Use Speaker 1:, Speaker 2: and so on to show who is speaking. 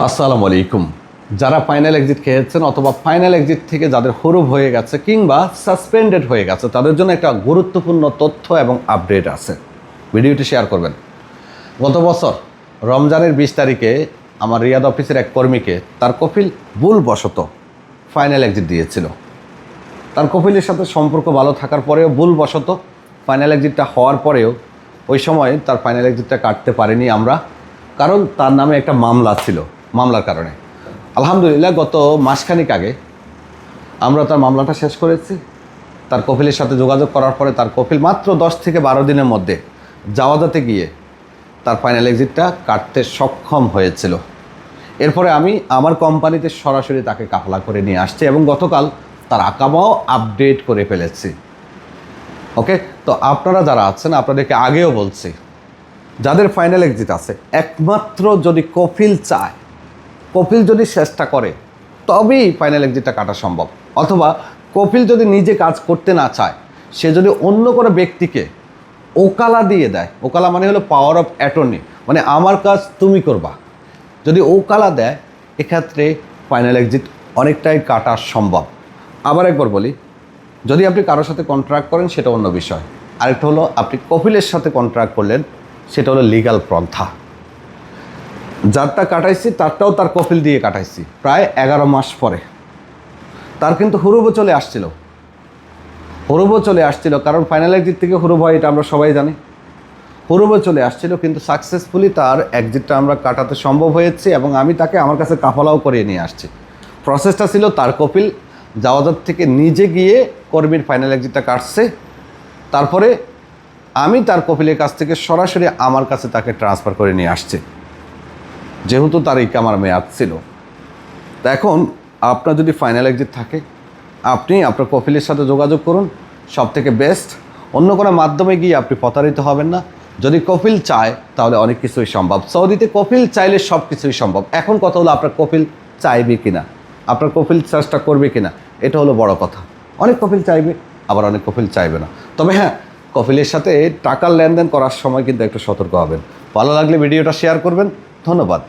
Speaker 1: আসসালামু আলাইকুম। যারা ফাইনাল এক্সিট খেয়েছেন অথবা ফাইনাল এক্সিট থেকে যাদের হরুপ হয়ে গেছে কিংবা সাসপেন্ডেড হয়ে গেছে তাদের জন্য একটা গুরুত্বপূর্ণ তথ্য এবং আপডেট আছে, ভিডিওটি শেয়ার করবেন। গত বছর রমজানের 20 তারিখে আমার রিয়াদ অফিসের এক কর্মীকে তার কফিল ভুলবশত ফাইনাল এক্সিট দিয়েছিল। তার কফিলের সাথে সম্পর্ক ভালো থাকার পরেও ভুলবশত ফাইনাল এক্সিটটা হওয়ার পরেও ওই সময় তার ফাইনাল এক্সিটটা কাটতে পারিনি আমরা, কারণ তার নামে একটা মামলা ছিল। মামলার কারণে আলহামদুলিল্লাহ গত মাসখানিক আগে আমরা তার মামলাটা শেষ করেছি। তার কফিলের সাথে যোগাযোগ করার পরে তার কফিল মাত্র 10 থেকে 12 দিনের মধ্যে জাওয়াজাতে গিয়ে তার ফাইনাল এক্সিটটা কাটতে সক্ষম হয়েছিল। এরপরে আমি আমার কোম্পানিতে সরাসরি তাকে কাফলা করে নিয়ে আসছি এবং গতকাল তার আকামাও আপডেট করে ফেলেছি। ওকে, তো আপনারা যারা আছেন আপনাদেরকে আগেও বলছি, যাদের ফাইনাল এক্সিট আছে একমাত্র যদি কফিল চায়, কফিল যদি চেষ্টা করে তবেই ফাইনাল এক্সিটটা কাটা সম্ভব। অথবা কফিল যদি নিজে কাজ করতে না চায়, সে যদি অন্য কোনো ব্যক্তিকে ওকালা দিয়ে দেয়, ওকালা মানে হলো পাওয়ার অফ অ্যাটর্নি, মানে আমার কাজ তুমি করবা, যদি ওকালা দেয় এক্ষেত্রে ফাইনাল এক্সিট অনেকটাই কাটা সম্ভব। আবার একবার বলি, যদি আপনি কারোর সাথে কন্ট্রাক্ট করেন সেটা অন্য বিষয়, আরেকটা হলো আপনি কফিলের সাথে কন্ট্রাক্ট করলেন, সেটা হলো লিগ্যাল পন্থা। যারটা কাটাইছি তারটাও তার কফিল দিয়ে কাটাইছি প্রায় 11 মাস পরে। তার কিন্তু হুরুবও চলে আসছিল, কারণ ফাইনাল এক্সিট থেকে হুরুব হয় এটা আমরা সবাই জানি। হুরুবও চলে আসছিল, কিন্তু সাকসেসফুলি তার এক্সিটটা আমরা কাটাতে সম্ভব হয়েছে এবং আমি তাকে আমার কাছে কাফালাও করিয়ে নিয়ে আসছি। প্রসেসটা ছিল তার কফিল জাওয়াজাত থেকে নিজে গিয়ে কর্মীর ফাইনাল এক্সিটটা কাটছে, তারপরে আমি তার কফিলের কাছ থেকে সরাসরি আমার কাছে তাকে ট্রান্সফার করে নিয়ে আসছি, যেহেতু তার ইকামার মেয়াদ ছিল। তা এখন আপনার যদি ফাইনাল এক্সিট থাকে আপনি আপনার কফিলের সাথে যোগাযোগ করুন, সব থেকে বেস্ট। অন্য কোনো মাধ্যমে গিয়ে আপনি প্রতারিত হবেন না। যদি কফিল চায় তাহলে অনেক কিছুই সম্ভব। সৌদিতে কফিল চাইলে সব কিছুই সম্ভব। এখন কথা হলো আপনার কফিল চাইবে কিনা, আপনার কফিল চেষ্টা করবে কিনা, এটা হলো বড় কথা। অনেক কফিল চাইবে, আবার অনেক কফিল চাইবে না। তবে হ্যাঁ, কফিলের সাথে টাকার লেনদেন করার সময় কিন্তু একটু সতর্ক হবেন। ভালো লাগলে ভিডিওটা শেয়ার করবেন। ধন্যবাদ।